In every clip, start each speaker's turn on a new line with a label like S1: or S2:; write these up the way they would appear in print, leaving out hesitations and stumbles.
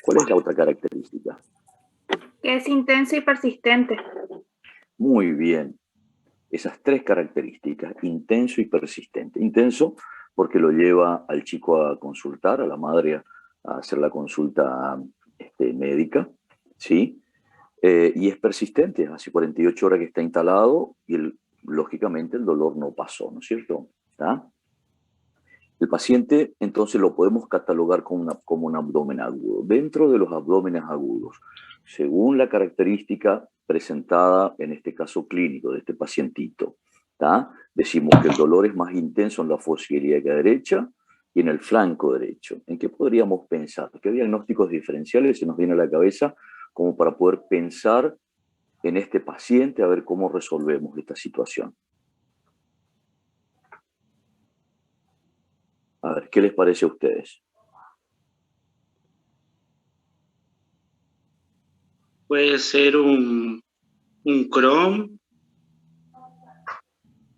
S1: ¿Cuál es la otra característica?
S2: Que es intenso y persistente.
S1: Muy bien. Esas tres características, intenso y persistente. Intenso porque lo lleva al chico a consultar, a la madre a hacer la consulta médica, ¿sí? Y es persistente, hace 48 horas que está instalado y lógicamente el dolor no pasó, ¿no es cierto? ¿Está? El paciente entonces lo podemos catalogar como un abdomen agudo. Dentro de los abdómenes agudos, según la característica presentada en este caso clínico de este pacientito, ¿tá? Decimos que el dolor es más intenso en la fosa ilíaca derecha y en el flanco derecho. ¿En qué podríamos pensar? ¿Qué diagnósticos diferenciales se nos viene a la cabeza como para poder pensar en este paciente a ver cómo resolvemos esta situación? A ver, ¿qué les parece a ustedes?
S3: Puede ser un Crohn.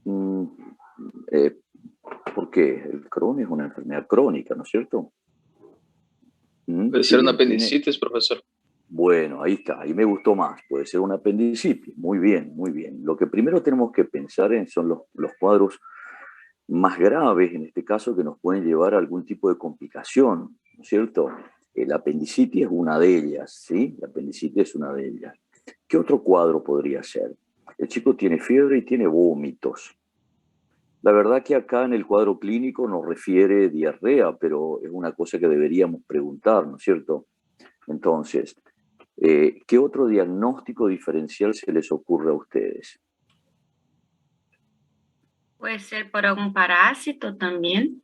S1: Mm, eh, Porque el Crohn es una enfermedad crónica, ¿no es cierto?
S4: Puede ser una apendicitis, profesor.
S1: Bueno, ahí está, ahí me gustó más. Puede ser una apendicitis. Muy bien, muy bien. Lo que primero tenemos que pensar en son los cuadros más graves, en este caso, que nos pueden llevar a algún tipo de complicación, ¿no es cierto? La apendicitis es una de ellas, ¿sí? La apendicitis es una de ellas. ¿Qué otro cuadro podría ser? El chico tiene fiebre y tiene vómitos. La verdad que acá en el cuadro clínico nos refiere diarrea, pero es una cosa que deberíamos preguntar, ¿no es cierto? Entonces, ¿qué otro diagnóstico diferencial se les ocurre a ustedes?
S5: Puede ser por un parásito también.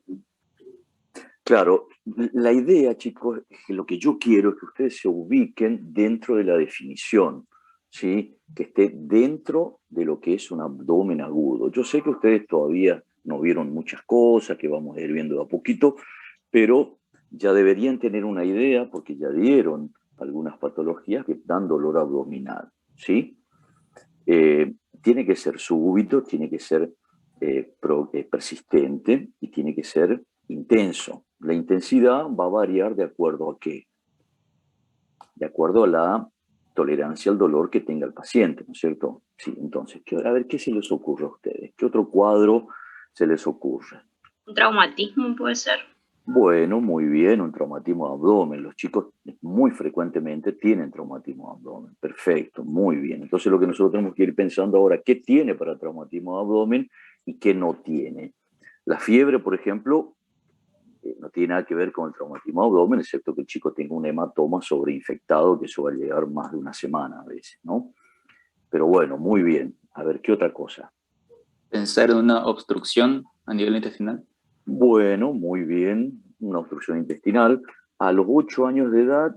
S1: Claro, la idea, chicos, es que lo que yo quiero es que ustedes se ubiquen dentro de la definición, ¿sí? Que esté dentro de lo que es un abdomen agudo. Yo sé que ustedes todavía no vieron muchas cosas, que vamos a ir viendo de a poquito, pero ya deberían tener una idea porque ya dieron algunas patologías que dan dolor abdominal, ¿sí? Tiene que ser súbito, tiene que ser persistente y tiene que ser intenso. La intensidad va a variar de acuerdo a qué? De acuerdo a la tolerancia al dolor que tenga el paciente, ¿no es cierto? Sí, entonces, a ver, ¿qué se les ocurre a ustedes? ¿Qué otro cuadro se les ocurre?
S5: Un traumatismo puede ser.
S1: Bueno, muy bien, un traumatismo de abdomen. Los chicos muy frecuentemente tienen traumatismo de abdomen. Perfecto, muy bien. Entonces lo que nosotros tenemos que ir pensando ahora, ¿qué tiene para traumatismo de abdomen y qué no tiene? La fiebre, por ejemplo, no tiene nada que ver con el traumatismo de abdomen, excepto que el chico tenga un hematoma sobreinfectado, que eso va a llegar más de una semana a veces, ¿no? Pero bueno, muy bien. A ver, ¿qué otra cosa?
S4: Pensar en una obstrucción a nivel intestinal.
S1: Bueno, muy bien, una obstrucción intestinal. A los 8 años de edad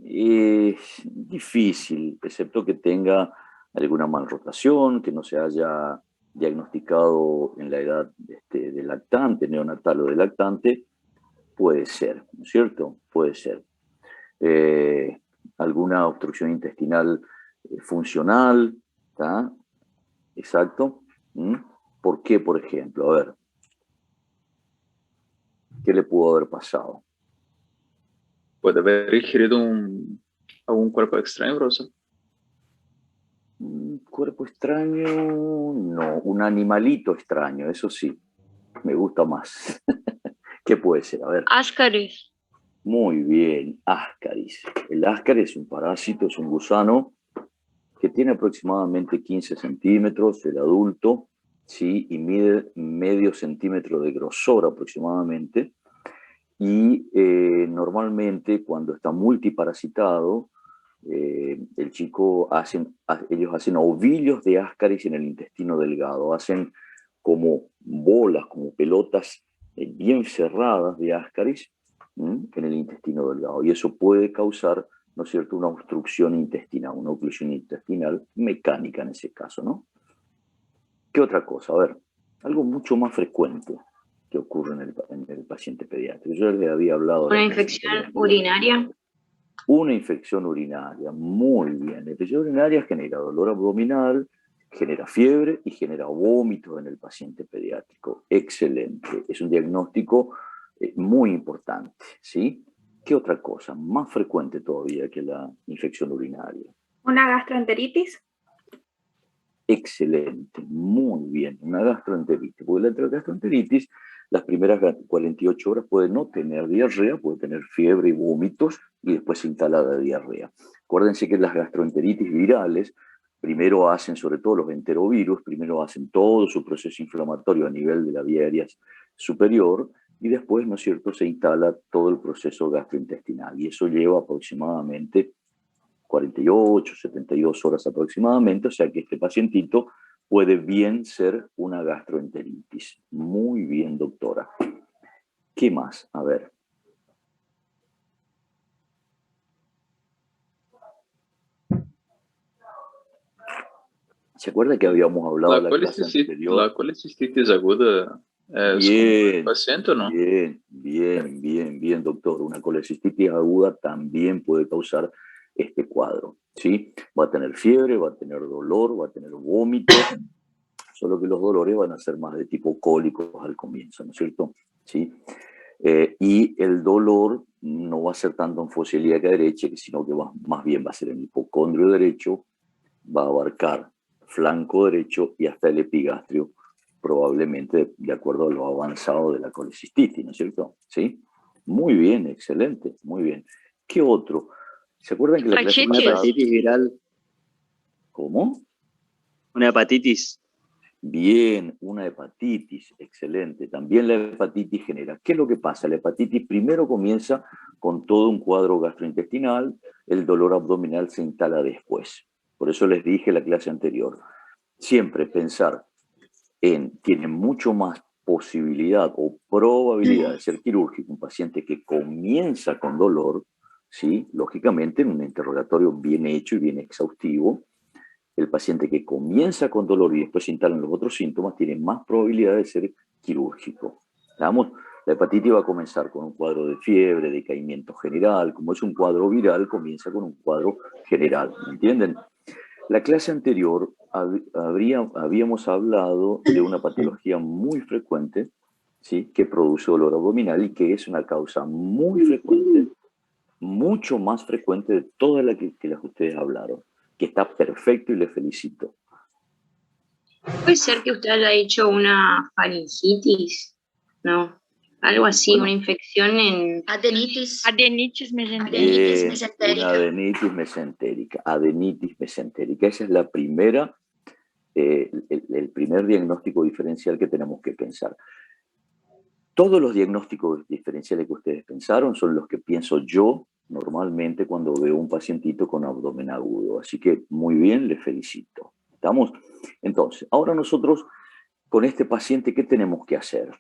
S1: es difícil, excepto que tenga alguna malrotación, que no se haya diagnosticado en la edad de lactante, neonatal o de lactante, puede ser, ¿no es cierto? Puede ser. Eh, Alguna obstrucción intestinal funcional, ¿está? Exacto. ¿Mm? ¿Por qué, por ejemplo? A ver. ¿Qué le pudo haber pasado?
S4: Puede haber ingerido algún cuerpo extraño, profesor.
S1: Un cuerpo extraño, no. Un animalito extraño, eso sí. Me gusta más. ¿Qué puede ser? A ver.
S5: Ascaris.
S1: Muy bien, Ascaris. El Ascaris es un parásito, es un gusano que tiene aproximadamente 15 centímetros, el adulto, ¿sí? Y mide medio centímetro de grosor aproximadamente. Y normalmente cuando está multiparasitado, el chico ellos hacen ovillos de Ascaris en el intestino delgado, hacen como bolas, como pelotas bien cerradas de Ascaris en el intestino delgado. Y eso puede causar, ¿no es cierto?, una obstrucción intestinal, una oclusión intestinal mecánica en ese caso, ¿no? ¿Qué otra cosa? A ver, algo mucho más frecuente que ocurre en el paciente pediátrico. Yo les había hablado de
S5: Una
S1: la
S5: infección urinaria.
S1: una infección urinaria, muy bien. La infección urinaria genera dolor abdominal, genera fiebre y genera vómitos en el paciente pediátrico. Excelente. Es un diagnóstico muy importante, ¿sí? ¿Qué otra cosa? Más frecuente todavía que la infección urinaria.
S2: ¿Una gastroenteritis?
S1: Excelente, muy bien. Una gastroenteritis. Porque la gastroenteritis, las primeras 48 horas puede no tener diarrea, puede tener fiebre y vómitos y después se instala la diarrea. Acuérdense que las gastroenteritis virales primero hacen, sobre todo los enterovirus, primero hacen todo su proceso inflamatorio a nivel de la vía aérea superior y después, ¿no es cierto?, se instala todo el proceso gastrointestinal y eso lleva aproximadamente 48, 72 horas aproximadamente, o sea que este pacientito puede bien ser una gastroenteritis. Muy bien, doctora. ¿Qué más? A ver. ¿Se acuerda que habíamos hablado de la clase anterior?
S4: La colecistitis aguda es
S1: bien,
S4: paciente, ¿no?
S1: Bien, doctor. Una colecistitis aguda también puede causar este cuadro, ¿sí? Va a tener fiebre, va a tener dolor, va a tener vómito, solo que los dolores van a ser más de tipo cólicos al comienzo, ¿no es cierto? ¿Sí? Y el dolor no va a ser tanto en fosa ilíaca derecha, sino que más bien va a ser en el hipocondrio derecho, va a abarcar flanco derecho y hasta el epigastrio, probablemente de acuerdo a lo avanzado de la colecistitis, ¿no es cierto? ¿Sí? Muy bien, excelente, muy bien. ¿Qué otro? ¿Se acuerdan que la clase
S6: Una hepatitis viral.
S1: ¿Cómo?
S6: Una hepatitis.
S1: Bien, una hepatitis, excelente. También la hepatitis genera. ¿Qué es lo que pasa? La hepatitis primero comienza con todo un cuadro gastrointestinal, el dolor abdominal se instala después. Por eso les dije en la clase anterior, siempre pensar tiene mucho más posibilidad o probabilidad de ser quirúrgico un paciente que comienza con dolor, ¿sí? Lógicamente en un interrogatorio bien hecho y bien exhaustivo, el paciente que comienza con dolor y después se instalan los otros síntomas tiene más probabilidad de ser quirúrgico. ¿Estamos? La hepatitis va a comenzar con un cuadro de fiebre, decaimiento general. Como es un cuadro viral, comienza con un cuadro general. ¿Me entienden? La clase anterior habíamos hablado de una patología muy frecuente, ¿sí?, que produce dolor abdominal y que es una causa muy frecuente, mucho más frecuente de todas las que las que ustedes hablaron, que está perfecto y le felicito.
S5: Puede ser que usted haya hecho una faringitis, ¿no? Algo así,
S1: Bueno,
S5: una infección en...
S7: Adenitis
S1: Bien,
S7: mesentérica.
S1: una adenitis mesentérica. Adenitis mesentérica. Esa es la primera, el primer diagnóstico diferencial que tenemos que pensar. Todos los diagnósticos diferenciales que ustedes pensaron son los que pienso yo normalmente cuando veo un pacientito con abdomen agudo. Así que muy bien, les felicito. ¿Estamos? Entonces, ahora nosotros con este paciente, ¿qué tenemos que hacer?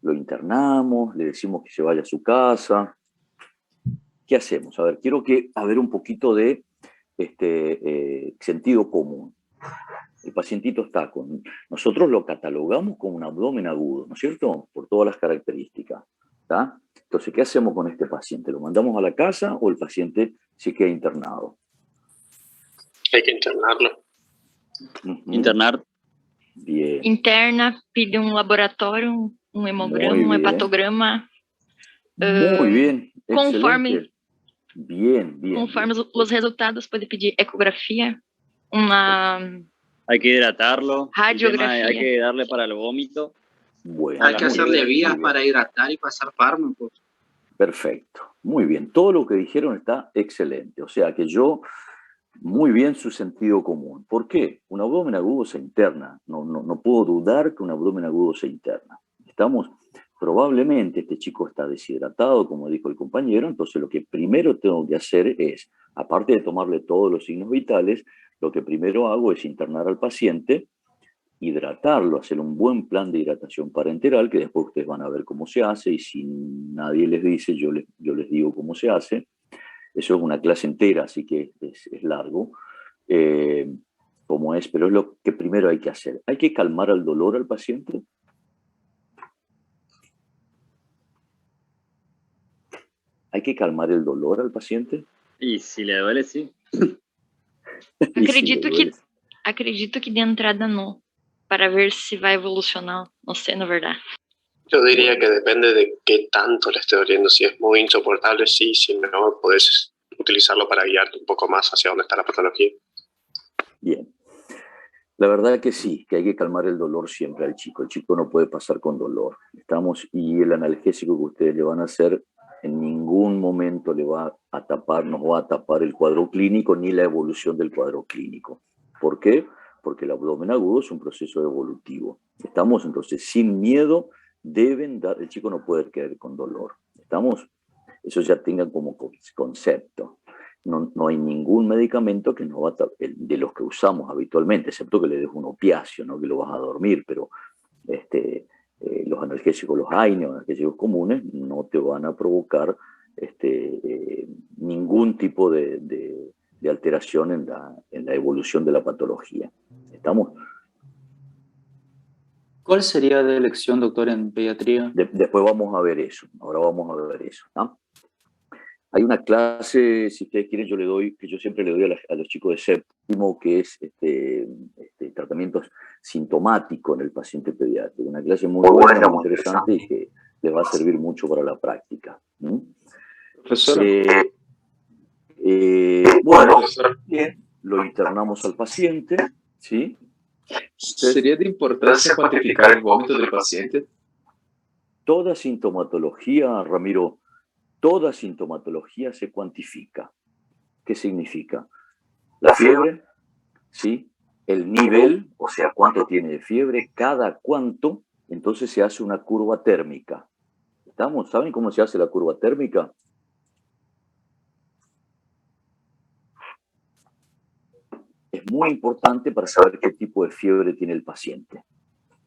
S1: Lo internamos, le decimos que se vaya a su casa. ¿Qué hacemos? A ver, quiero haber un poquito de sentido común. El pacientito está con... Nosotros lo catalogamos como un abdomen agudo, ¿no es cierto? Por todas las características. ¿Está? Entonces, ¿qué hacemos con este paciente? ¿Lo mandamos a la casa o el paciente se queda internado?
S3: Hay que internarlo.
S6: Internar.
S1: Bien.
S7: Interna, pide um laboratório, um hemograma, um hepatograma.
S1: Muy bien.
S7: Conforme,
S1: bien.
S7: Conforme os resultados, pode pedir ecografia, uma
S6: Hay que hidratarlo.
S7: radiografía.
S6: Hay que darle para el vómito.
S1: Bueno,
S3: Hay que hacerle vías
S1: bien.
S3: para hidratar y pasar fármacos.
S1: Perfecto, muy bien. Todo lo que dijeron está excelente. O sea que muy bien su sentido común. ¿Por qué? Un abdomen agudo se interna. No puedo dudar que un abdomen agudo se interna. ¿Estamos? Probablemente este chico está deshidratado, como dijo el compañero, entonces lo que primero tengo que hacer es, aparte de tomarle todos los signos vitales, lo que primero hago es internar al paciente, hidratarlo, hacer un buen plan de hidratación parenteral, que después ustedes van a ver cómo se hace, y si nadie les dice, yo les digo cómo se hace. Eso es una clase entera, así que es largo, como es, pero es lo que primero hay que hacer. Hay que calmar el dolor al paciente. Hay que calmar el dolor al paciente.
S6: Y si le duele, sí.
S7: Acredito que de entrada não, para ver se vai evolucionar, não sei, na verdade.
S3: Yo diría que depende de qué tanto le esté doliendo. Si es muy insoportable, sí, si no, puedes utilizarlo para guiarte un poco más hacia dónde está la patología.
S1: Bien. La verdad que sí, que hay que calmar el dolor siempre al chico. El chico no puede pasar con dolor. Y el analgésico que ustedes le van a hacer en ningún momento le va a tapar, nos va a tapar el cuadro clínico ni la evolución del cuadro clínico. ¿Por qué? Porque el abdomen agudo es un proceso evolutivo. ¿Estamos? Entonces, sin miedo, el chico no puede quedar con dolor. ¿Estamos? Eso ya tengan como concepto. No hay ningún medicamento que no va de los que usamos habitualmente, excepto que le des un opiáceo, ¿no? Que lo vas a dormir, pero los analgésicos, los AINE, los analgésicos comunes, no te van a provocar ningún tipo de alteración en la evolución de la patología. ¿Estamos?
S8: ¿Cuál sería la elección, doctor, en pediatría?
S1: Después vamos a ver eso. Ahora vamos a ver eso, ¿no? Hay una clase, si ustedes quieren, que yo siempre le doy a los chicos de séptimo, que es tratamiento sintomático en el paciente pediátrico. Una clase muy buena, muy interesante y que les va a servir mucho para la práctica.
S4: Profesor.
S1: Bueno, bien, lo internamos al paciente, ¿sí?
S4: ¿Sería de importancia cuantificar el vómito del paciente?
S1: Toda sintomatología, Ramiro, toda sintomatología se cuantifica. ¿Qué significa? La fiebre, ¿sí? El nivel, o sea, cuánto tiene de fiebre, cada cuánto, entonces se hace una curva térmica. ¿Estamos? ¿Saben cómo se hace la curva térmica? Es muy importante para saber qué tipo de fiebre tiene el paciente.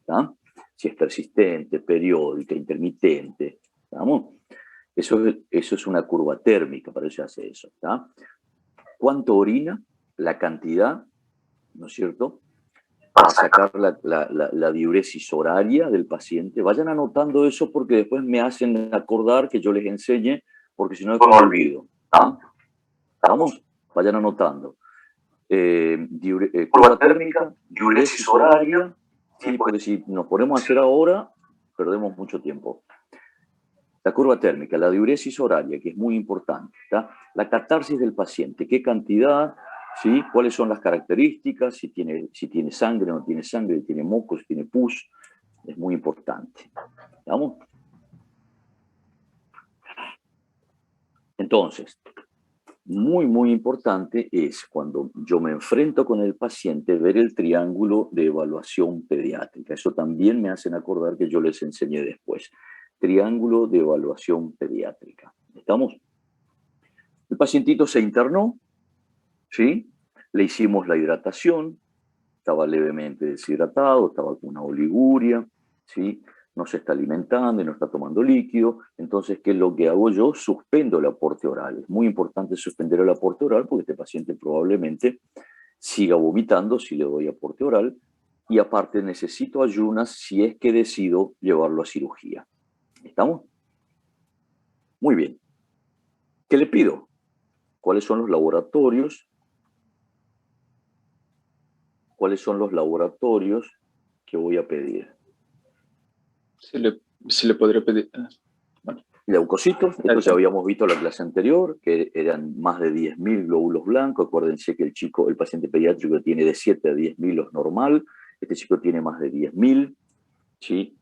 S1: ¿Tá? Si es persistente, periódica, intermitente. ¿Estamos? Eso es una curva térmica, para eso se hace eso. ¿Tá? ¿Cuánto orina? La cantidad, ¿no es cierto? Para sacar la diuresis horaria del paciente. Vayan anotando eso porque después me hacen acordar que yo les enseñe, porque si no después me olvido. ¿Tá? ¿Estamos? Vayan anotando. Curva térmica, diuresis horaria, sí, porque si nos ponemos a hacer ahora, perdemos mucho tiempo. La curva térmica, la diuresis horaria, que es muy importante, ¿tá? La catarsis del paciente, qué cantidad, ¿sí? Cuáles son las características, si tiene sangre o no tiene sangre, si tiene moco, si tiene pus, es muy importante. ¿Vamos? Entonces, muy importante es cuando yo me enfrento con el paciente ver el triángulo de evaluación pediátrica. Eso también me hacen acordar que yo les enseñé después. Triángulo de evaluación pediátrica. ¿Estamos? El pacientito se internó, ¿sí? Le hicimos la hidratación, estaba levemente deshidratado, estaba con una oliguria, ¿sí? No se está alimentando y no está tomando líquido. Entonces, ¿qué es lo que hago yo? Suspendo el aporte oral. Es muy importante suspender el aporte oral porque este paciente probablemente siga vomitando si le doy aporte oral y aparte necesito ayunas si es que decido llevarlo a cirugía. ¿Estamos? Muy bien. ¿Qué le pido? ¿Cuáles son los laboratorios? ¿Cuáles son los laboratorios que voy a pedir?
S4: Si le podría pedir... Bueno.
S1: Leucocitos, esto ya habíamos visto en la clase anterior, que eran más de 10.000 glóbulos blancos. Acuérdense que el paciente pediátrico tiene de 7 a 10.000 los normal. Este chico tiene más de 10.000, ¿sí?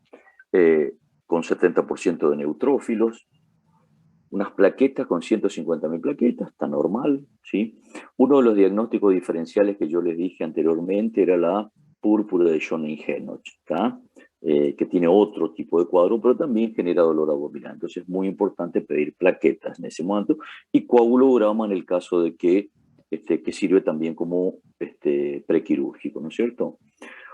S1: Con 70% de neutrófilos. Unas plaquetas con 150.000 plaquetas, está normal, ¿sí? Uno de los diagnósticos diferenciales que yo les dije anteriormente era la púrpura de Schoenen-Henoch, que tiene otro tipo de cuadro, pero también genera dolor abdominal. Entonces es muy importante pedir plaquetas en ese momento y coagulograma en el caso de que sirve también como prequirúrgico, ¿no es cierto?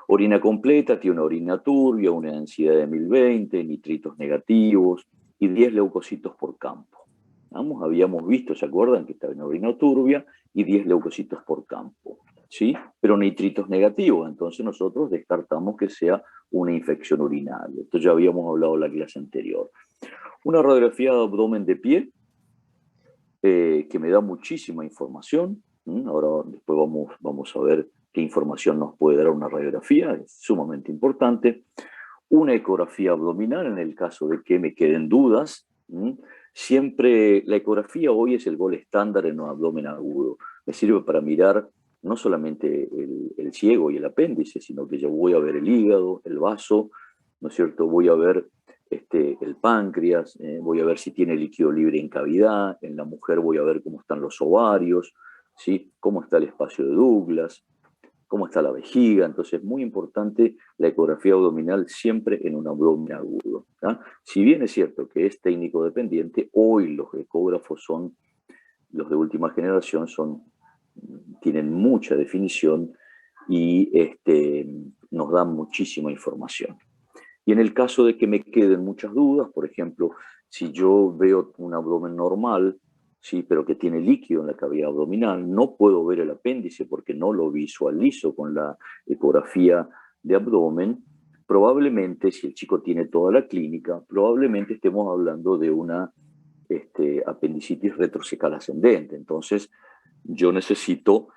S1: Orina completa, tiene una orina turbia, una densidad de 1020, nitritos negativos y 10 leucocitos por campo. Vamos, habíamos visto, ¿se acuerdan? Que estaba en orina turbia y 10 leucocitos por campo, ¿sí? Pero nitritos negativos, entonces nosotros descartamos que sea una infección urinaria. Esto ya habíamos hablado en la clase anterior. Una radiografía de abdomen de pie, que me da muchísima información. Ahora después vamos a ver qué información nos puede dar una radiografía, es sumamente importante. una ecografía abdominal en el caso de que me queden dudas. Siempre la ecografía hoy es el gol estándar en un abdomen agudo. Me sirve para mirar no solamente el ciego y el apéndice, sino que yo voy a ver el hígado, el vaso, ¿no es cierto? Voy a ver el páncreas, voy a ver si tiene líquido libre en cavidad, en la mujer voy a ver cómo están los ovarios, ¿sí? Cómo está el espacio de Douglas, cómo está la vejiga. Entonces es muy importante la ecografía abdominal siempre en un abdomen agudo, ¿tá? Si bien es cierto que es técnico dependiente, hoy los ecógrafos son, los de última generación, tienen mucha definición y nos dan muchísima información. Y en el caso de que me queden muchas dudas, por ejemplo, si yo veo un abdomen normal, sí, pero que tiene líquido en la cavidad abdominal, no puedo ver el apéndice porque no lo visualizo con la ecografía de abdomen, probablemente, si el chico tiene toda la clínica, probablemente estemos hablando de una apendicitis retrocecal ascendente. Entonces, yo necesito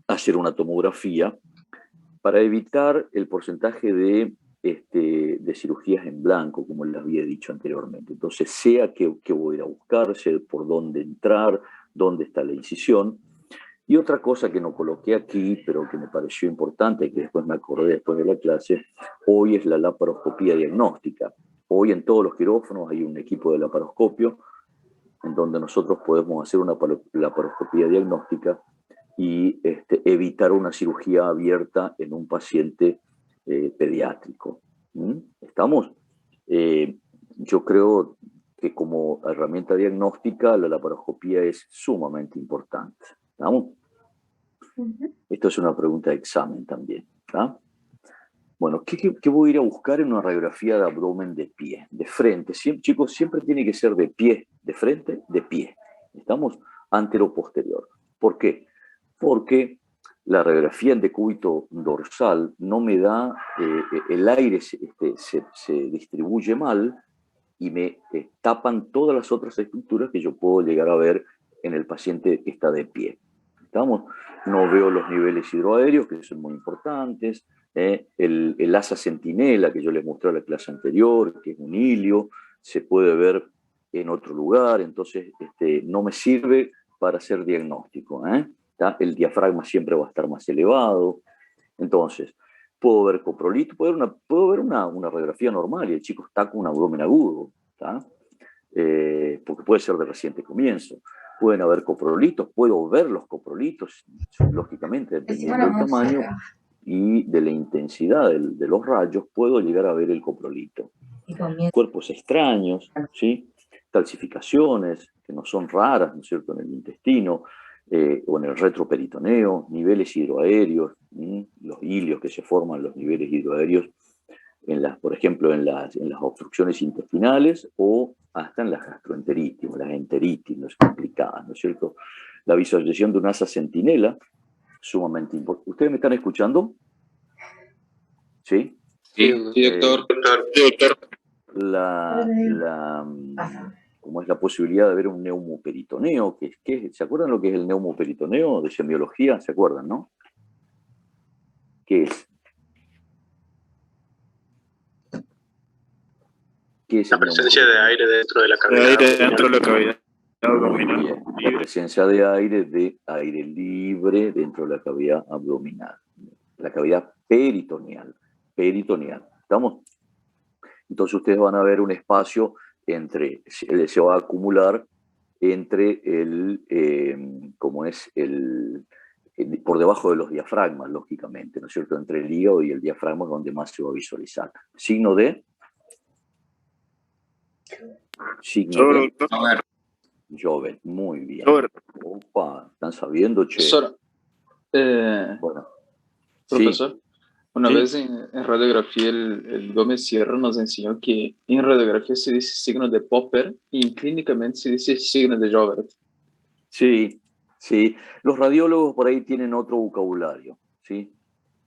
S1: hacer una tomografía para evitar el porcentaje de cirugías en blanco, como les había dicho anteriormente. Entonces, sea que voy a ir a buscar, sé por dónde entrar, dónde está la incisión. Y otra cosa que no coloqué aquí, pero que me pareció importante, y que después me acordé después de la clase, hoy es la laparoscopía diagnóstica. Hoy en todos los quirófanos hay un equipo de laparoscopio en donde nosotros podemos hacer una laparoscopía diagnóstica y evitar una cirugía abierta en un paciente pediátrico. ¿Estamos? Yo creo que como herramienta diagnóstica la laparoscopía es sumamente importante. ¿Estamos? Esto es una pregunta de examen también. ¿Tá? Bueno, ¿qué voy a ir a buscar en una radiografía de abdomen de pie? De frente. Chicos, siempre tiene que ser de pie, de frente, de pie. ¿Estamos? Antero-posterior. ¿Por qué? Porque la radiografía en decúbito dorsal no me da, el aire se distribuye mal y me tapan todas las otras estructuras que yo puedo llegar a ver en el paciente que está de pie. ¿Estamos? No veo los niveles hidroaéreos, que son muy importantes, el asa centinela que yo les mostré en la clase anterior, que es un hilio, se puede ver en otro lugar, entonces no me sirve para hacer diagnóstico. El diafragma siempre va a estar más elevado. Entonces, puedo ver coprolito, puedo ver una radiografía normal y el chico está con un abdomen agudo, porque puede ser de reciente comienzo. Pueden haber coprolitos, puedo ver los coprolitos, lógicamente, dependiendo del tamaño y de la intensidad de los rayos, puedo llegar a ver el coprolito. Cuerpos extraños, ¿sí? Calcificaciones, que no son raras, ¿no es cierto?, en el intestino, o en el retroperitoneo, niveles hidroaéreos, los hilios que se forman, los niveles hidroaéreos, por ejemplo, en las obstrucciones intestinales o hasta en las gastroenteritis o las enteritis, no es complicada, ¿no es cierto? La visualización de una asa centinela, sumamente importante. ¿Ustedes me están escuchando? ¿Sí?
S4: Sí, doctor.
S1: Como es la posibilidad de ver un neumoperitoneo, ¿se acuerdan lo que es el neumoperitoneo de semiología? ¿Se acuerdan, no? ¿Qué es? ¿Qué es
S3: la presencia de aire dentro de la cavidad.
S1: Muy bien. La presencia de aire libre dentro de la cavidad abdominal. La cavidad peritoneal. ¿Estamos? Entonces ustedes van a ver un espacio se va a acumular entre por debajo de los diafragmas, lógicamente, ¿no es cierto? Entre el hígado y el diafragma es donde más se va a visualizar. Signo de Joven, muy bien. Opa, ¿están sabiendo, che?
S8: Bueno. Profesor,
S1: sí.
S8: Una vez en radiografía el Gómez Sierra nos enseñó que en radiografía se dice signo de Popper y clínicamente se dice signo de Joubert.
S1: Sí, sí. Los radiólogos por ahí tienen otro vocabulario, ¿sí?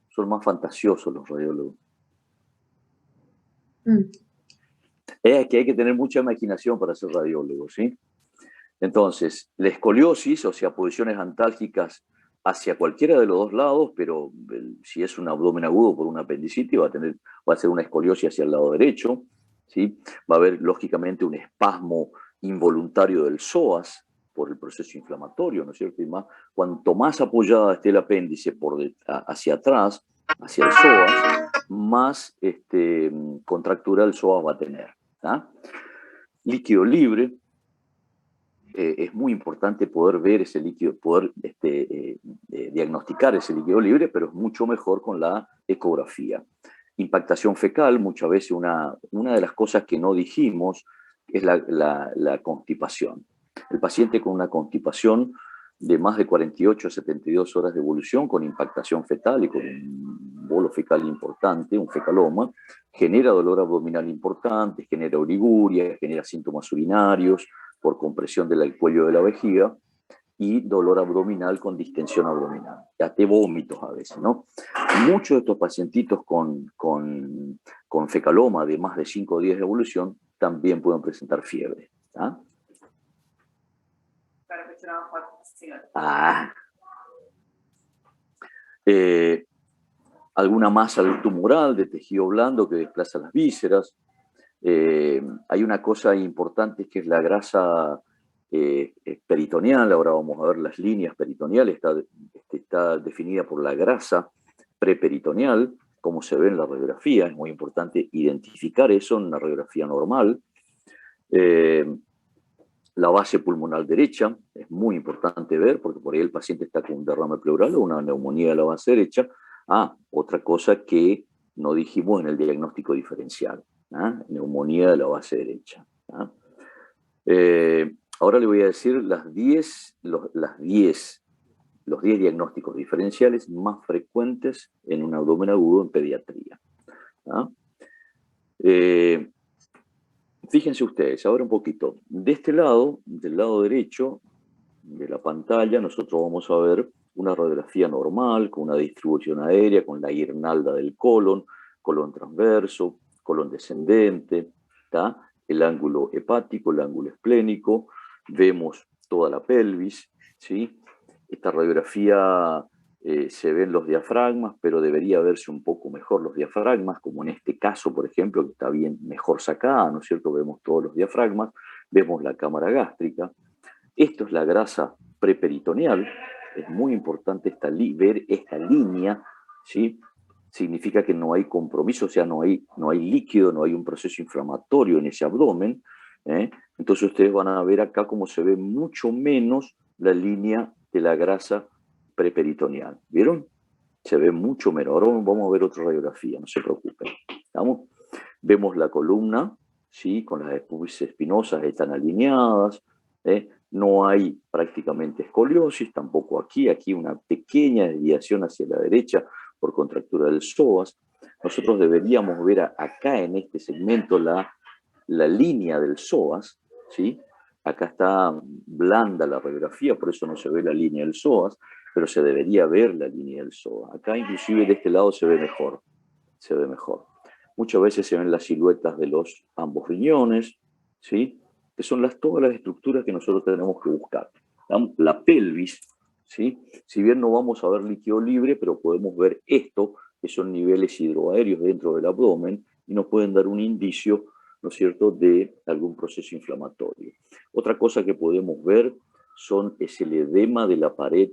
S1: Son más fantasiosos los radiólogos. Es que hay que tener mucha imaginación para ser radiólogo, ¿sí? Entonces, la escoliosis, o sea, posiciones antálgicas hacia cualquiera de los dos lados, pero si es un abdomen agudo por una apendicitis, va a ser una escoliosis hacia el lado derecho, ¿sí? Va a haber, lógicamente, un espasmo involuntario del psoas por el proceso inflamatorio, ¿no es cierto? Y más, cuanto más apoyada esté el apéndice hacia atrás, hacia el psoas, más contractura el psoas va a tener. ¿Ah? Líquido libre. Es muy importante poder ver ese líquido, poder diagnosticar ese líquido libre, pero es mucho mejor con la ecografía. Impactación fecal, muchas veces una de las cosas que no dijimos es la constipación. El paciente con una constipación de más de 48 a 72 horas de evolución, con impactación fetal y con un bolo fecal importante, un fecaloma, genera dolor abdominal importante, genera uriguria, genera síntomas urinarios, por compresión del cuello de la vejiga, y dolor abdominal con distensión abdominal, hasta vómitos a veces, ¿no? Muchos de estos pacientitos con fecaloma de más de 5 días de evolución también pueden presentar fiebre. ¿Ah? Alguna masa tumoral de tejido blando que desplaza las vísceras. Hay una cosa importante que es la grasa peritoneal. Ahora vamos a ver las líneas peritoneales. Está definida por la grasa preperitoneal, como se ve en la radiografía. Es muy importante identificar eso en una radiografía normal. La base pulmonar derecha es muy importante ver, porque por ahí el paciente está con un derrame pleural o una neumonía de la base derecha. Otra cosa que no dijimos en el diagnóstico diferencial. Neumonía de la base derecha. Ahora le voy a decir los 10 diagnósticos diferenciales más frecuentes en un abdomen agudo en pediatría. Fíjense ustedes, ahora un poquito. De este lado, del lado derecho de la pantalla, nosotros vamos a ver una radiografía normal, con una distribución aérea, con la guirnalda del colon transverso, colon descendente, ¿tá? El ángulo hepático, el ángulo esplénico, vemos toda la pelvis, ¿sí? Esta radiografía se ven los diafragmas, pero debería verse un poco mejor los diafragmas, como en este caso, por ejemplo, que está bien mejor sacada, ¿no es cierto? Vemos todos los diafragmas, vemos la cámara gástrica. Esto es la grasa preperitoneal. Es muy importante ver esta línea, ¿sí? Significa que no hay compromiso, o sea, no hay líquido, no hay un proceso inflamatorio en ese abdomen. Entonces ustedes van a ver acá cómo se ve mucho menos la línea de la grasa preperitoneal. ¿Vieron? Se ve mucho menos. Ahora vamos a ver otra radiografía, no se preocupen. ¿Estamos? Vemos la columna, ¿sí? Con las epífisis espinosas están alineadas. No hay prácticamente escoliosis, tampoco aquí una pequeña desviación hacia la derecha por contractura del psoas. Nosotros deberíamos ver acá en este segmento la línea del psoas, ¿sí? Acá está blanda la radiografía, por eso no se ve la línea del psoas, pero se debería ver la línea del psoas. Acá inclusive de este lado se ve mejor, Muchas veces se ven las siluetas de ambos riñones, ¿sí? Que son todas las estructuras que nosotros tenemos que buscar. La pelvis, ¿sí? Si bien no vamos a ver líquido libre, pero podemos ver esto, que son niveles hidroaéreos dentro del abdomen, y nos pueden dar un indicio, ¿no es cierto?, de algún proceso inflamatorio. Otra cosa que podemos ver es el edema de la pared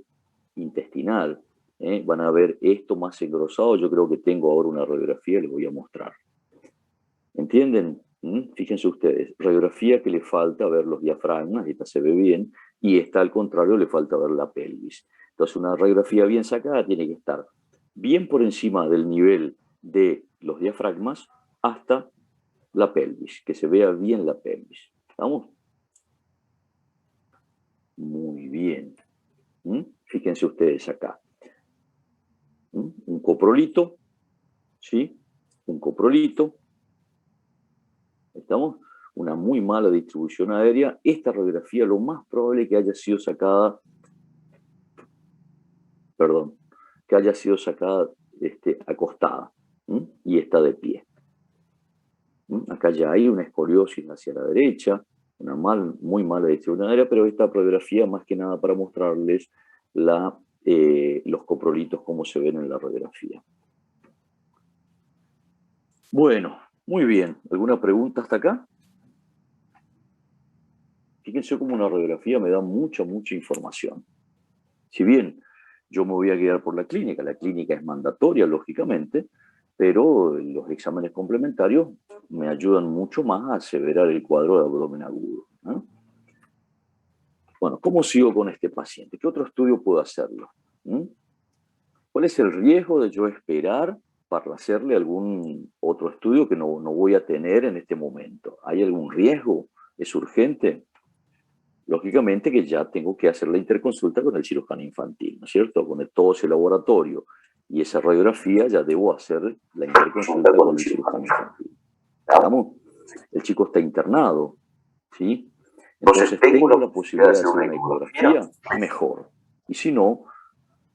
S1: intestinal. Van a ver esto más engrosado. Yo creo que tengo ahora una radiografía, les voy a mostrar. ¿Entienden? Fíjense ustedes, radiografía que le falta ver los diafragmas, esta se ve bien, y esta al contrario le falta ver la pelvis. Entonces una radiografía bien sacada tiene que estar bien por encima del nivel de los diafragmas hasta la pelvis, que se vea bien la pelvis. ¿Estamos? Muy bien. Fíjense ustedes acá. Un coprolito, ¿sí? Un coprolito. ¿Estamos? Una muy mala distribución aérea. Esta radiografía lo más probable es que haya sido sacada, acostada, y está de pie. Acá ya hay una escoliosis hacia la derecha, una muy mala distribución aérea, pero esta radiografía más que nada para mostrarles la los coprolitos como se ven en la radiografía. Bueno, muy bien. ¿Alguna pregunta hasta acá? Fíjense cómo una radiografía me da mucha información. Si bien yo me voy a guiar por la clínica es mandatoria, lógicamente, pero los exámenes complementarios me ayudan mucho más a aseverar el cuadro de abdomen agudo, ¿no? Bueno, ¿cómo sigo con este paciente? ¿Qué otro estudio puedo hacerlo? ¿Cuál es el riesgo de yo esperar para hacerle algún otro estudio que no voy a tener en este momento? ¿Hay algún riesgo? ¿Es urgente? Lógicamente que ya tengo que hacer la interconsulta con el cirujano infantil, ¿no es cierto? Con todo ese laboratorio y esa radiografía ya debo hacer la interconsulta con el cirujano infantil. ¿Estamos? El chico está internado, ¿sí? Entonces tengo la posibilidad de hacer una ecografía, mejor. Y si no,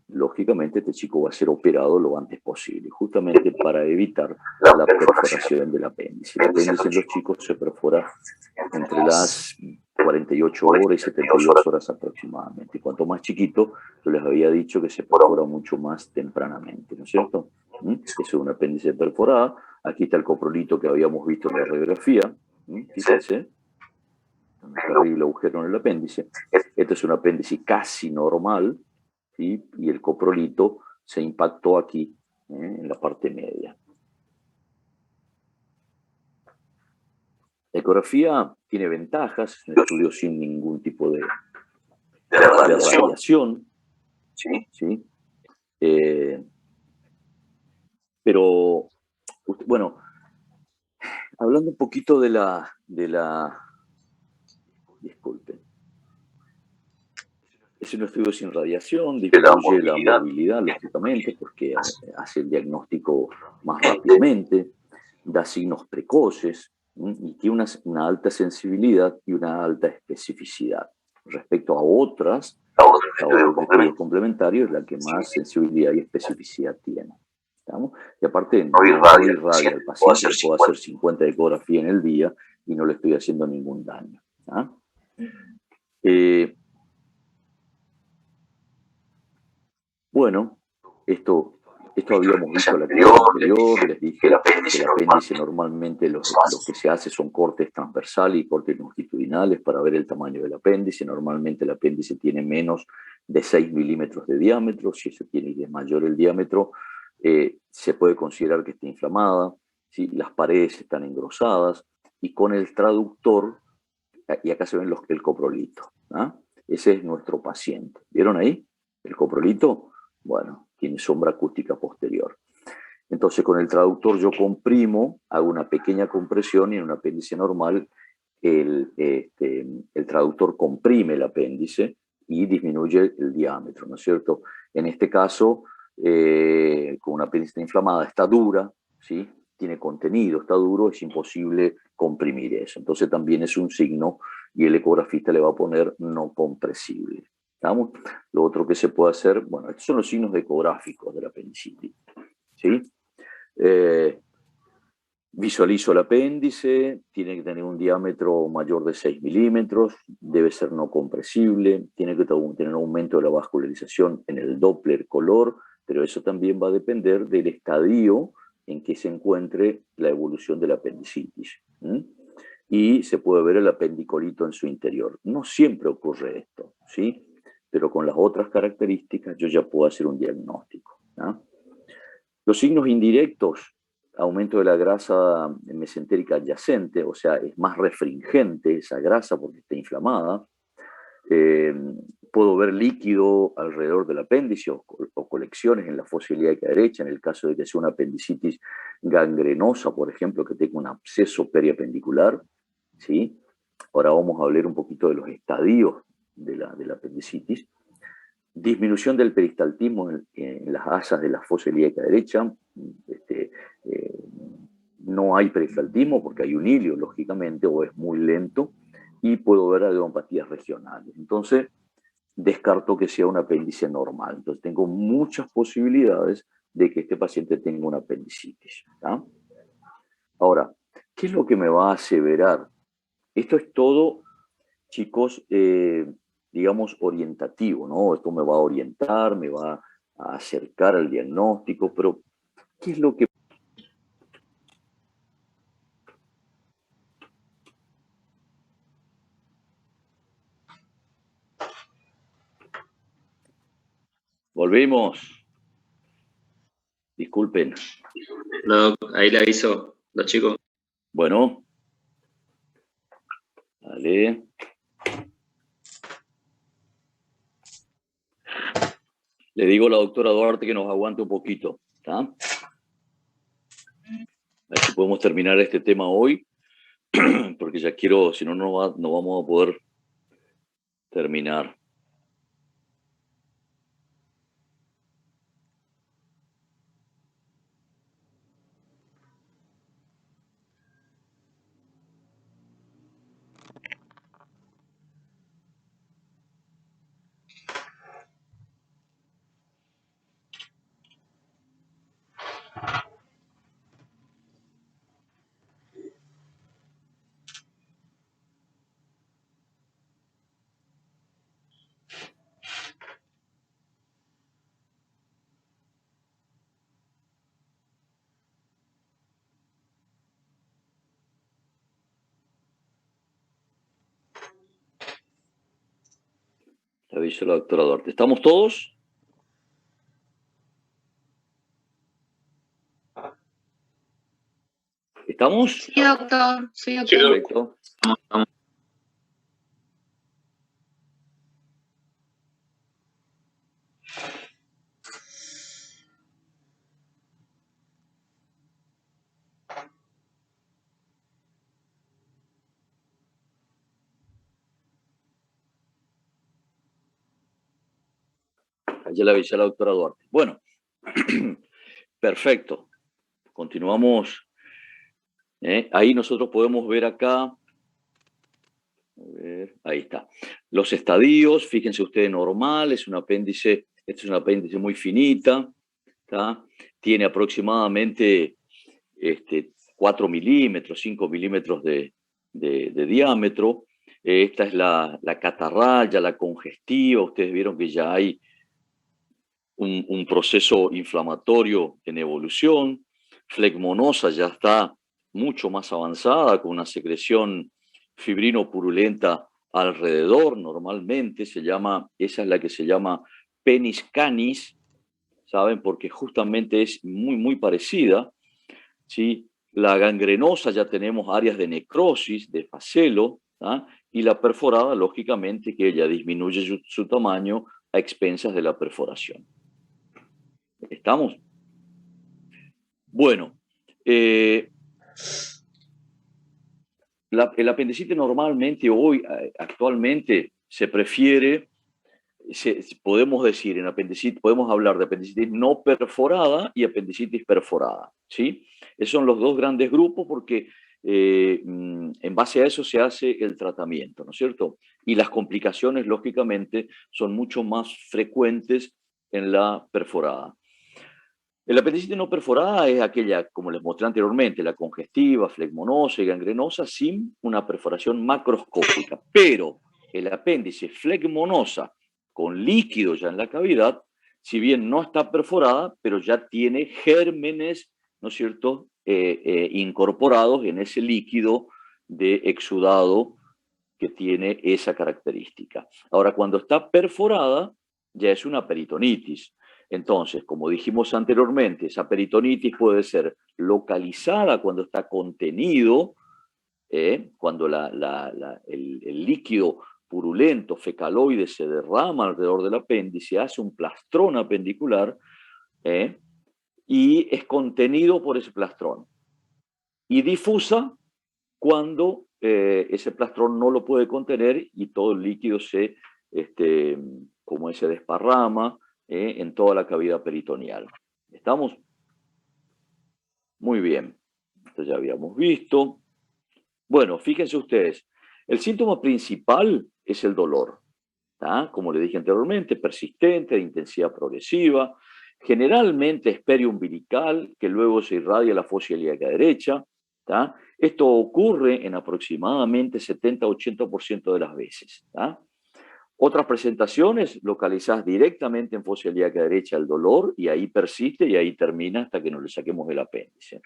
S1: lógicamente este chico va a ser operado lo antes posible, justamente para evitar la perforación del apéndice. El apéndice en los chicos se perfora entre las 48 horas y 72 horas aproximadamente. Y cuanto más chiquito, yo les había dicho que se perfora mucho más tempranamente, ¿no es cierto? Eso es un apéndice perforado. Aquí está el coprolito que habíamos visto en la radiografía. Fíjense, un terrible agujero en el apéndice. Este es un apéndice casi normal, ¿sí? Y el coprolito se impactó aquí, en la parte media. La ecografía tiene ventajas, es un estudio sin ningún tipo de radiación, ¿sí? Pero, bueno, hablando un poquito de la disculpen, es un estudio sin radiación, disminuye la movilidad, lógicamente, porque hace el diagnóstico más rápidamente, da signos precoces, y tiene una alta sensibilidad y una alta especificidad. Respecto a otros estudios complementarios, la que más sensibilidad y especificidad tiene. ¿Estamos? Y aparte, no irradia al paciente, puedo hacer 50 ecografías en el día y no le estoy haciendo ningún daño. ¿Ah? Bueno, esto habíamos visto la clase anterior, les dije que el apéndice normalmente lo que se hace son cortes transversales y cortes longitudinales para ver el tamaño del apéndice. Normalmente el apéndice tiene menos de 6 milímetros de diámetro. Si eso tiene y es mayor el diámetro, se puede considerar que está inflamada, ¿sí? Las paredes están engrosadas y con el traductor, y acá se ven el coprolito, ¿ah? Ese es nuestro paciente. ¿Vieron ahí? El coprolito, bueno, tiene sombra acústica posterior. Entonces con el traductor yo comprimo, hago una pequeña compresión y en un apéndice normal el traductor comprime el apéndice y disminuye el diámetro, ¿no es cierto? En este caso, con una apéndice inflamada está dura, ¿sí? Tiene contenido, está duro, es imposible comprimir eso. Entonces también es un signo y el ecografista le va a poner no compresible. ¿Estamos? Lo otro que se puede hacer, bueno, estos son los signos ecográficos de la apendicitis, ¿sí? Visualizo el apéndice, tiene que tener un diámetro mayor de 6 milímetros, debe ser no compresible, tiene que tener un aumento de la vascularización en el Doppler color, pero eso también va a depender del estadio en que se encuentre la evolución de la apendicitis. Y se puede ver el apendicolito en su interior. No siempre ocurre esto, ¿sí? Pero con las otras características yo ya puedo hacer un diagnóstico, ¿no? Los signos indirectos, aumento de la grasa mesentérica adyacente, o sea, es más refringente esa grasa porque está inflamada. Puedo ver líquido alrededor del apéndice o colecciones en la fosa ilíaca derecha, en el caso de que sea una apendicitis gangrenosa, por ejemplo, que tenga un absceso periapendicular, ¿sí? Ahora vamos a hablar un poquito de los estadios de la apendicitis. Disminución del peristaltismo en las asas de la fosa ilíaca derecha. No hay peristaltismo porque hay un hilio, lógicamente, o es muy lento, y puedo ver adenopatías regionales. Entonces, descarto que sea un apéndice normal. Entonces, tengo muchas posibilidades de que este paciente tenga una apendicitis, ¿tá? Ahora, ¿qué es lo que me va a aseverar? Esto es todo, chicos, digamos, orientativo, ¿no? Esto me va a orientar, me va a acercar al diagnóstico, pero ¿qué es lo que... Volvimos. Disculpen.
S4: No, ahí le aviso, los chicos.
S1: Bueno. Dale. Le digo a la doctora Duarte que nos aguante un poquito, ¿está? A ver si podemos terminar este tema hoy, porque ya quiero, si no, no vamos a poder terminar. Le aviso a la doctora Duarte. ¿Estamos todos? ¿Estamos?
S5: Sí, doctor. Sí, doctor.
S1: Perfecto.
S4: Vamos.
S1: Ya le avisé a la doctora Duarte. Bueno, perfecto. Continuamos. Ahí nosotros podemos ver acá. A ver, ahí está. Los estadios, fíjense ustedes, normal, es un apéndice, este es un apéndice muy finita, ¿tá? Tiene aproximadamente 4 milímetros, 5 milímetros de diámetro. Esta es la catarraya, la congestiva. Ustedes vieron que ya hay un proceso inflamatorio en evolución. Flegmonosa ya está mucho más avanzada, con una secreción fibrino-purulenta alrededor. Normalmente esa es la que se llama penis canis, ¿saben? Porque justamente es muy, muy parecida, ¿sí? La gangrenosa ya tenemos áreas de necrosis, de facelo, ¿ah? Y la perforada, lógicamente, que ella disminuye su tamaño a expensas de la perforación. ¿Estamos? Bueno, el apendicitis normalmente actualmente se prefiere, podemos decir en apendicitis, podemos hablar de apendicitis no perforada y apendicitis perforada, ¿sí? Esos son los dos grandes grupos porque en base a eso se hace el tratamiento, ¿no es cierto? Y las complicaciones, lógicamente, son mucho más frecuentes en la perforada. El apendicitis no perforada es aquella, como les mostré anteriormente, la congestiva, flegmonosa y gangrenosa sin una perforación macroscópica. Pero el apéndice flegmonosa con líquido ya en la cavidad, si bien no está perforada, pero ya tiene gérmenes, ¿no es cierto?, incorporados en ese líquido de exudado que tiene esa característica. Ahora, cuando está perforada, ya es una peritonitis. Entonces, como dijimos anteriormente, esa peritonitis puede ser localizada cuando está contenido, cuando el líquido purulento fecaloide se derrama alrededor del apéndice, hace un plastrón apendicular y es contenido por ese plastrón. Y difusa cuando ese plastrón no lo puede contener y todo el líquido se desparrama en toda la cavidad peritoneal. ¿Estamos? Muy bien. Esto ya habíamos visto. Bueno, fíjense ustedes. El síntoma principal es el dolor. ¿Tá? Como le dije anteriormente, persistente, de intensidad progresiva. Generalmente es periumbilical, que luego se irradia a la fosa ilíaca derecha. ¿Tá? Esto ocurre en aproximadamente 70-80% de las veces. ¿Tá? Otras presentaciones localizás directamente en fosa ilíaca derecha el dolor y ahí persiste y ahí termina hasta que nos le saquemos el apéndice.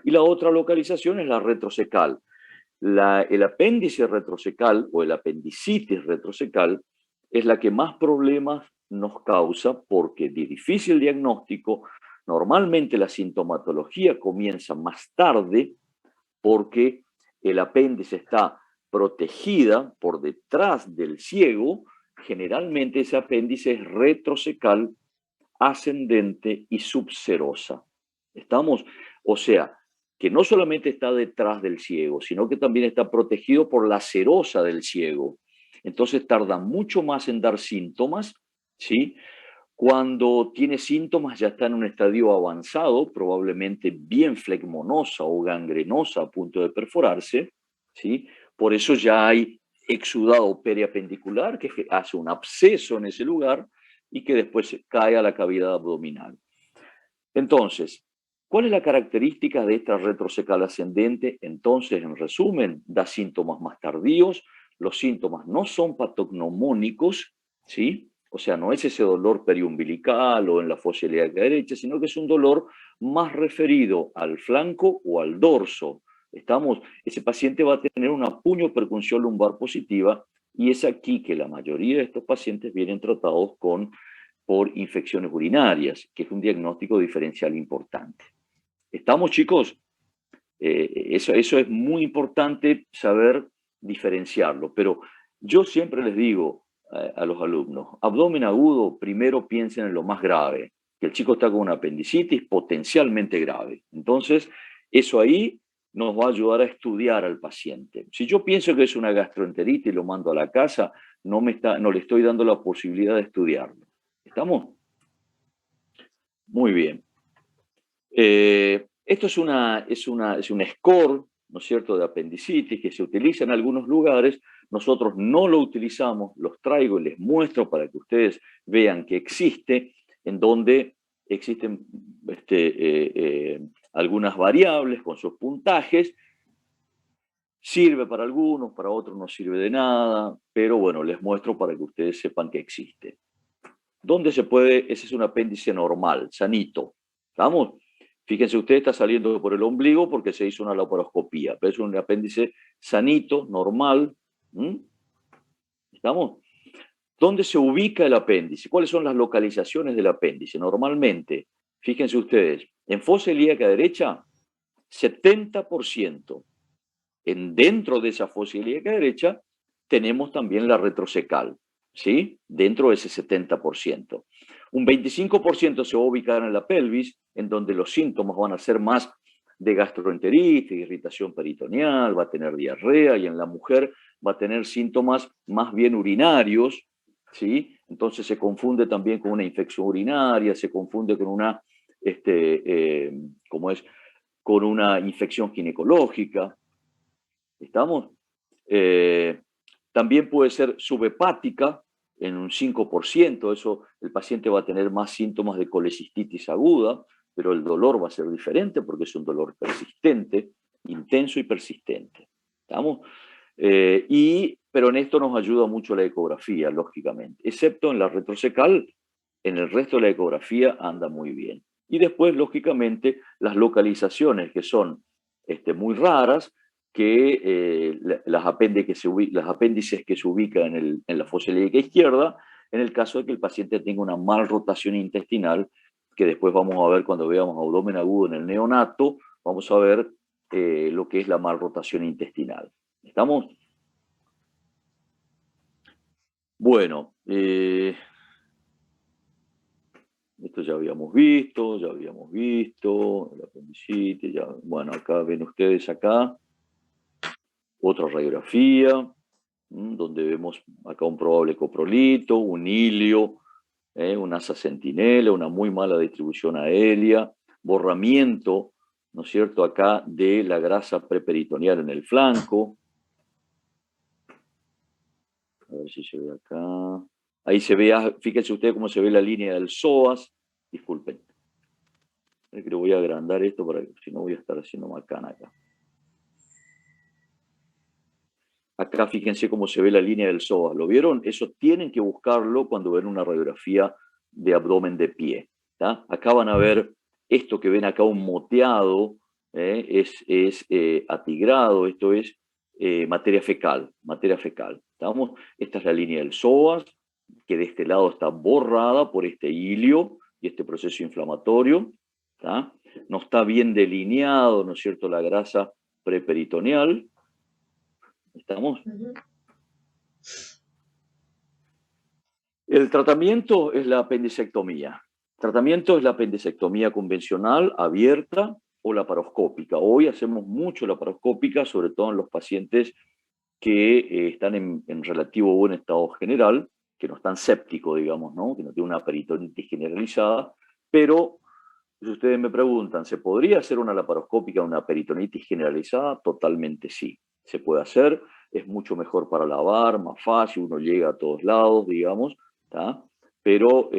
S1: Y la otra localización es la retrocecal. El apéndice retrocecal o el apendicitis retrocecal es la que más problemas nos causa porque de difícil diagnóstico, normalmente la sintomatología comienza más tarde porque el apéndice está protegida por detrás del ciego. Generalmente ese apéndice es retrocecal, ascendente y subserosa. ¿Estamos? O sea, que no solamente está detrás del ciego, sino que también está protegido por la serosa del ciego. Entonces tarda mucho más en dar síntomas, ¿sí? Cuando tiene síntomas ya está en un estadio avanzado, probablemente bien flegmonosa o gangrenosa a punto de perforarse, ¿sí? Por eso ya hay exudado periapendicular que hace un absceso en ese lugar y que después cae a la cavidad abdominal. Entonces, ¿cuál es la característica de esta retrocecal ascendente? Entonces, en resumen, da síntomas más tardíos, los síntomas no son patognomónicos, ¿sí? O sea, no es ese dolor periumbilical o en la fosa ilíaca derecha, sino que es un dolor más referido al flanco o al dorso. Ese paciente va a tener una puño-percunción lumbar positiva y es aquí que la mayoría de estos pacientes vienen tratados por infecciones urinarias, que es un diagnóstico diferencial importante. ¿Estamos, chicos? Eso es muy importante saber diferenciarlo, pero yo siempre les digo a los alumnos, abdomen agudo, primero piensen en lo más grave, que el chico está con una apendicitis potencialmente grave. Entonces, eso ahí nos va a ayudar a estudiar al paciente. Si yo pienso que es una gastroenteritis y lo mando a la casa, no le estoy dando la posibilidad de estudiarlo. ¿Estamos? Muy bien. Esto es un score, ¿no es cierto?, de apendicitis que se utiliza en algunos lugares. Nosotros no lo utilizamos, los traigo y les muestro para que ustedes vean que existe, en donde existen algunas variables con sus puntajes. Sirve para algunos, para otros no sirve de nada, pero bueno, les muestro para que ustedes sepan que existe. ¿Dónde se puede? Ese es un apéndice normal, sanito. ¿Estamos? Fíjense, usted está saliendo por el ombligo porque se hizo una laparoscopía, pero es un apéndice sanito, normal. ¿Estamos? ¿Dónde se ubica el apéndice? ¿Cuáles son las localizaciones del apéndice? Normalmente, fíjense ustedes, en fosa ilíaca derecha, 70%. Dentro de esa fosa ilíaca derecha tenemos también la retrocecal, ¿sí? Dentro de ese 70%. Un 25% se va a ubicar en la pelvis, en donde los síntomas van a ser más de gastroenteritis, irritación peritoneal, va a tener diarrea, y en la mujer va a tener síntomas más bien urinarios, ¿sí? Entonces se confunde también con una infección urinaria, se confunde con una, con una infección ginecológica. ¿Estamos? También puede ser subhepática en un 5%, eso el paciente va a tener más síntomas de colecistitis aguda, pero el dolor va a ser diferente porque es un dolor persistente, intenso y persistente. ¿Estamos? Pero en esto nos ayuda mucho la ecografía, lógicamente, excepto en la retrocecal, en el resto de la ecografía anda muy bien. Y después, lógicamente, las localizaciones que son muy raras, que las apéndices que se ubican en la fosa ilíaca izquierda, en el caso de que el paciente tenga una malrotación intestinal, que después vamos a ver cuando veamos abdomen agudo en el neonato, vamos a ver lo que es la malrotación intestinal. ¿Estamos? Bueno, esto ya habíamos visto, el apendicitis, ya, bueno, acá ven ustedes acá, otra radiografía, donde vemos acá un probable coprolito, un hilio, un asa centinela, una muy mala distribución aérea, borramiento, ¿no es cierto?, acá de la grasa preperitoneal en el flanco. A ver si se ve acá. Ahí se ve, fíjense ustedes cómo se ve la línea del psoas. Disculpen. Es que lo voy a agrandar esto para que si no voy a estar haciendo macana acá. Acá fíjense cómo se ve la línea del psoas. ¿Lo vieron? Eso tienen que buscarlo cuando ven una radiografía de abdomen de pie. ¿Tá? Acá van a ver esto que ven acá, un moteado, es atigrado, esto es materia fecal. ¿Estamos? Esta es la línea del psoas, que de este lado está borrada por este hilio y este proceso inflamatorio. ¿Tá? No está bien delineado, ¿no es cierto?, la grasa preperitoneal. ¿Estamos? El tratamiento es la apendicectomía. El tratamiento es la apendicectomía convencional, abierta o laparoscópica. Hoy hacemos mucho laparoscópica, sobre todo en los pacientes que están en relativo buen estado general, que no están sépticos, digamos, ¿no? Que no tienen una peritonitis generalizada, pero si ustedes me preguntan, ¿se podría hacer una laparoscópica en una peritonitis generalizada? Totalmente sí, se puede hacer, es mucho mejor para lavar, más fácil, uno llega a todos lados, digamos, ¿tá? Pero